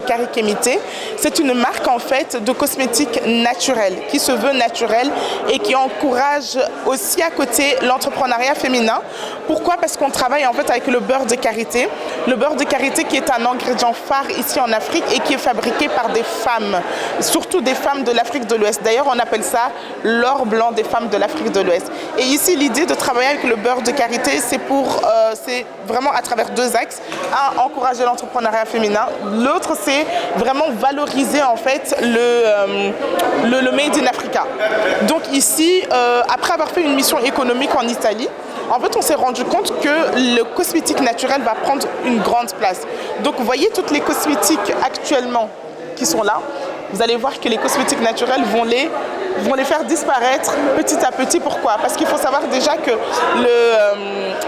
Karikemité. C'est une marque en fait de cosmétiques naturels, qui se veut naturelle et qui encourage aussi à côté l'entrepreneuriat féminin. Pourquoi? Parce qu'on travaille en fait avec le beurre de karité. Le beurre de karité qui est un ingrédient phare ici en Afrique et qui est fabriqué par des femmes, surtout des femmes de l'Afrique de l'Ouest. D'ailleurs, on appelle ça l'or blanc des femmes de l'Afrique de l'Ouest. Et ici, l'idée de travailler avec le beurre de karité, c'est vraiment à travers deux axes. Un, encourager l'entrepreneuriat féminin. L'autre, c'est vraiment valoriser en fait le Made in Africa. Donc ici, après avoir fait une mission économique en Italie, en fait, on s'est rendu compte que le cosmétique naturel va prendre une grande place. Donc, vous voyez toutes les cosmétiques actuellement qui sont là. Vous allez voir que les cosmétiques naturels vont les faire disparaître petit à petit. Pourquoi? Parce qu'il faut savoir déjà que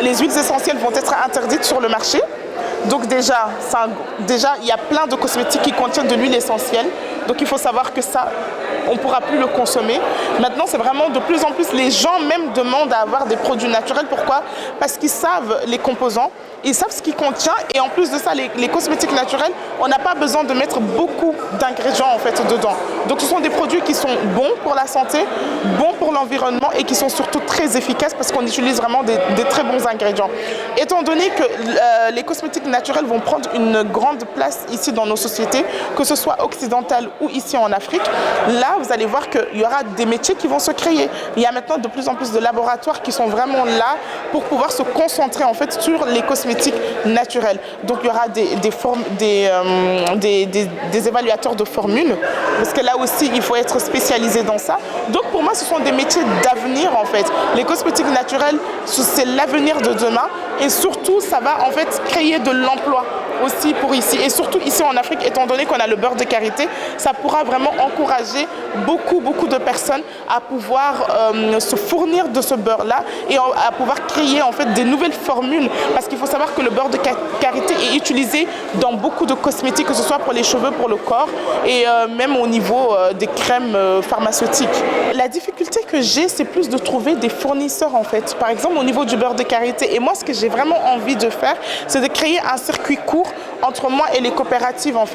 les huiles essentielles vont être interdites sur le marché. Donc déjà, il y a plein de cosmétiques qui contiennent de l'huile essentielle. Donc il faut savoir que ça, on ne pourra plus le consommer. Maintenant, c'est vraiment de plus en plus, les gens même demandent à avoir des produits naturels. Pourquoi? Parce qu'ils savent les composants, ils savent ce qu'ils contient. Et en plus de ça, les cosmétiques naturels, on n'a pas besoin de mettre beaucoup d'ingrédients en fait dedans. Donc ce sont des produits qui sont bons pour la santé, bons pour l'environnement et qui sont surtout très efficaces parce qu'on utilise vraiment des très bons ingrédients. Étant donné que les cosmétiques naturels vont prendre une grande place ici dans nos sociétés, que ce soit occidentales ou ici en Afrique, là vous allez voir qu'il y aura des métiers qui vont se créer. Il y a maintenant de plus en plus de laboratoires qui sont vraiment là pour pouvoir se concentrer en fait sur les cosmétiques naturels. Donc il y aura des évaluateurs de formules, parce que là aussi il faut être spécialisé dans ça. Donc pour moi ce sont des métiers d'avenir en fait. Les cosmétiques naturels, c'est l'avenir de demain et surtout ça va en fait créer de l'emploi aussi pour ici. Et surtout ici en Afrique, étant donné qu'on a le beurre de karité, ça pourra vraiment encourager beaucoup de personnes à pouvoir se fournir de ce beurre-là et à pouvoir créer en fait des nouvelles formules. Parce qu'il faut savoir que le beurre de karité est utilisé dans beaucoup de cosmétiques, que ce soit pour les cheveux, pour le corps et même au niveau des crèmes pharmaceutiques. La difficulté que j'ai, c'est plus de trouver des fournisseurs en fait. Par exemple, au niveau du beurre de karité. Et moi, ce que j'ai vraiment envie de faire, c'est de créer un circuit court entre moi et les coopératives en fait.